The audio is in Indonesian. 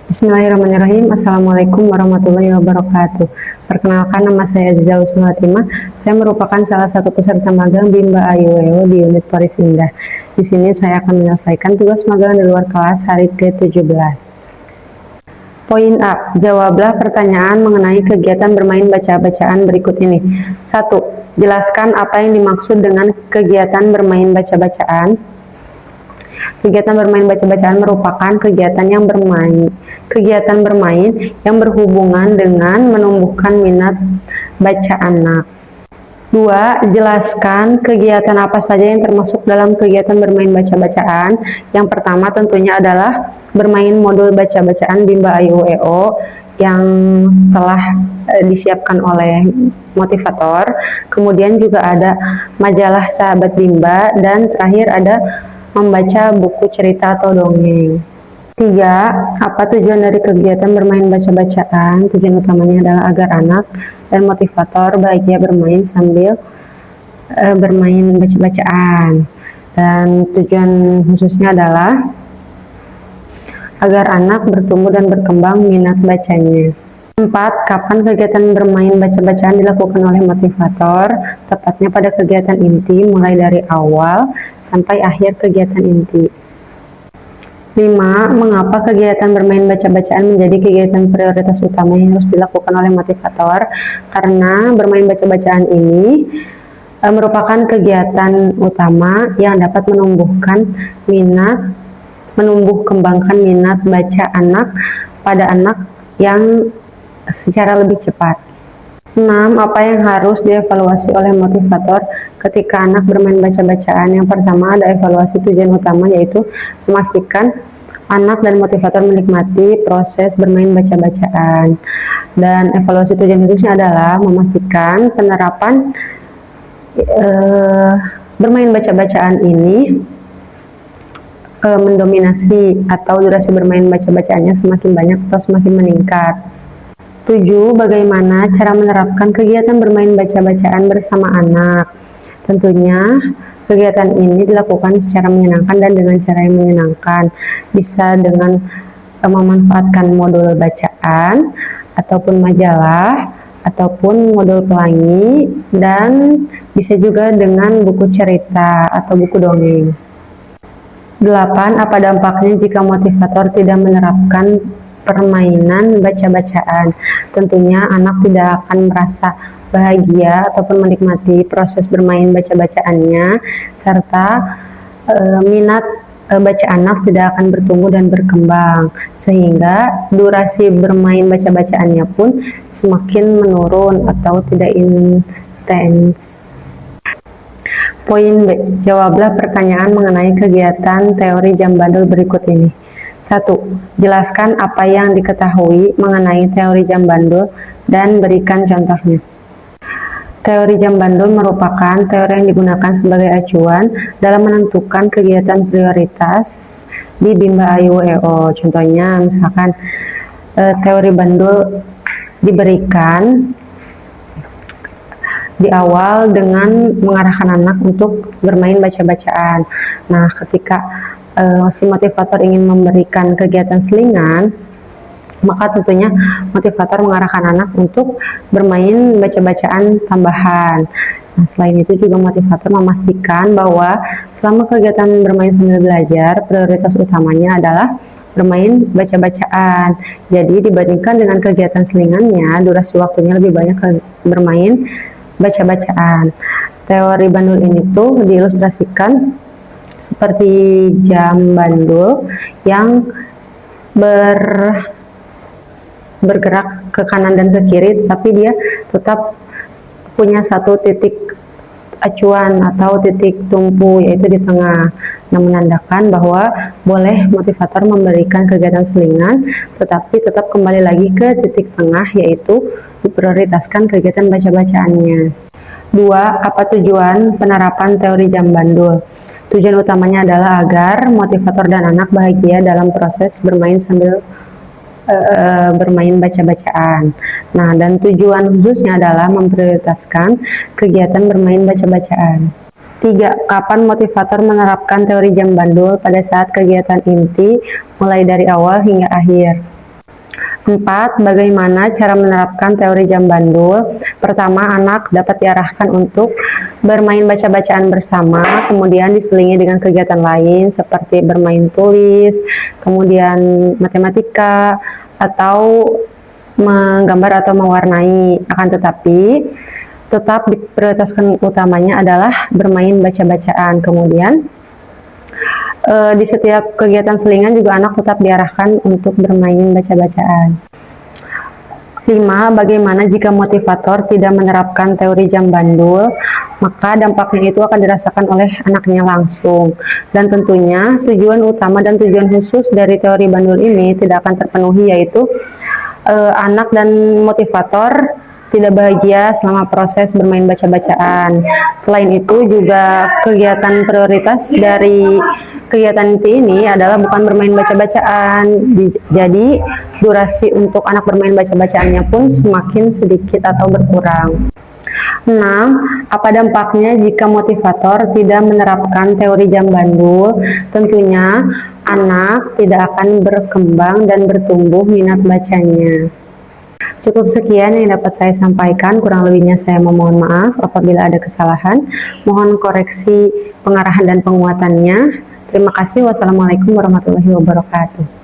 Bismillahirrahmanirrahim. Assalamualaikum warahmatullahi wabarakatuh. Perkenalkan, nama saya Aziza Husnul Hatimah. Saya merupakan salah satu peserta magang Bimba AYUEO di unit Polisi Indah. Di sini saya akan menyelesaikan tugas magang di luar kelas hari ke-17. Poin A. Jawablah pertanyaan mengenai kegiatan bermain baca-bacaan berikut ini. 1. Jelaskan apa yang dimaksud dengan kegiatan bermain baca-bacaan. Kegiatan bermain baca-bacaan merupakan kegiatan bermain yang berhubungan dengan menumbuhkan minat baca anak. 2. Jelaskan kegiatan apa saja yang termasuk dalam kegiatan bermain baca-bacaan. Yang pertama tentunya adalah bermain modul baca-bacaan Bimba AYUEO yang telah disiapkan oleh motivator. Kemudian juga ada majalah Sahabat Bimba, dan terakhir ada membaca buku cerita atau dongeng. 3. Apa tujuan dari kegiatan bermain baca-bacaan? Tujuan utamanya adalah agar anak dan motivator bahagia bermain sambil bermain baca-bacaan. Dan tujuan khususnya adalah agar anak bertumbuh dan berkembang minat bacanya. 4. Kapan kegiatan bermain baca-bacaan dilakukan oleh motivator? Tepatnya pada kegiatan inti, mulai dari awal sampai akhir kegiatan inti. 5. Mengapa kegiatan bermain baca-bacaan menjadi kegiatan prioritas utama yang harus dilakukan oleh motivator? Karena bermain baca-bacaan ini merupakan kegiatan utama yang dapat kembangkan minat baca anak pada anak yang secara lebih cepat. 6. Apa yang harus dievaluasi oleh motivator ketika anak bermain baca-bacaan? Yang pertama ada evaluasi tujuan utama, yaitu memastikan anak dan motivator menikmati proses bermain baca-bacaan. Dan evaluasi tujuan khususnya adalah memastikan penerapan bermain baca-bacaan ini mendominasi atau durasi bermain baca-bacaannya semakin banyak atau semakin meningkat. 7. Bagaimana cara menerapkan kegiatan bermain baca-bacaan bersama anak? Tentunya kegiatan ini dilakukan secara menyenangkan dan dengan cara yang menyenangkan. Bisa dengan memanfaatkan modul bacaan, ataupun majalah, ataupun modul pelangi, dan bisa juga dengan buku cerita atau buku dongeng. 8. Apa dampaknya jika motivator tidak menerapkan permainan baca-bacaan? Tentunya anak tidak akan merasa bahagia ataupun menikmati proses bermain baca-bacaannya, serta minat baca anak tidak akan bertumbuh dan berkembang, sehingga durasi bermain baca-bacaannya pun semakin menurun atau tidak intens. Poin B. Jawablah pertanyaan mengenai kegiatan teori jam bandul berikut ini. 1. Jelaskan apa yang diketahui mengenai teori jam bandul dan berikan contohnya. Teori jam bandul merupakan teori yang digunakan sebagai acuan dalam menentukan kegiatan prioritas di Bimba AYUEO. Contohnya, misalkan teori bandul diberikan di awal dengan mengarahkan anak untuk bermain baca-bacaan. Nah, ketika si motivator ingin memberikan kegiatan selingan, maka tentunya motivator mengarahkan anak untuk bermain baca-bacaan tambahan. Nah, selain itu juga motivator memastikan bahwa selama kegiatan bermain sambil belajar, prioritas utamanya adalah bermain baca-bacaan. Jadi dibandingkan dengan kegiatan selingannya, durasi waktunya lebih banyak bermain baca-bacaan. Teori bandul ini tuh diilustrasikan seperti jam bandul yang bergerak ke kanan dan ke kiri, tapi dia tetap punya satu titik acuan atau titik tumpu, yaitu di tengah, yang menandakan bahwa boleh motivator memberikan kegiatan selingan, tetapi tetap kembali lagi ke titik tengah, yaitu diprioritaskan kegiatan baca-bacaannya. 2. Apa tujuan penerapan teori jam bandul? Tujuan utamanya adalah agar motivator dan anak bahagia dalam proses bermain sambil bermain baca-bacaan. Nah, dan tujuan khususnya adalah memprioritaskan kegiatan bermain baca-bacaan. 3. Kapan motivator menerapkan teori jam bandul? Pada saat kegiatan inti, mulai dari awal hingga akhir. 4. Bagaimana cara menerapkan teori jam bandul? Pertama, anak dapat diarahkan untuk bermain baca-bacaan bersama, kemudian diselingi dengan kegiatan lain seperti bermain tulis, kemudian matematika, atau menggambar atau mewarnai. Akan tetapi, tetap diprioritaskan utamanya adalah bermain baca-bacaan. Kemudian, di setiap kegiatan selingan juga anak tetap diarahkan untuk bermain baca-bacaan. 5. Bagaimana jika motivator tidak menerapkan teori jam bandul? Maka dampaknya itu akan dirasakan oleh anaknya langsung. Dan tentunya tujuan utama dan tujuan khusus dari teori bandul ini tidak akan terpenuhi, yaitu anak dan motivator tidak bahagia selama proses bermain baca-bacaan. Selain itu juga kegiatan prioritas dari kegiatan ini adalah bukan bermain baca-bacaan. Jadi durasi untuk anak bermain baca-bacaannya pun semakin sedikit atau berkurang. 6. Apa dampaknya jika motivator tidak menerapkan teori jam bandul? Tentunya anak tidak akan berkembang dan bertumbuh minat bacanya. Cukup sekian yang dapat saya sampaikan, kurang lebihnya saya memohon maaf apabila ada kesalahan. Mohon koreksi pengarahan dan penguatannya. Terima kasih. Wassalamualaikum warahmatullahi wabarakatuh.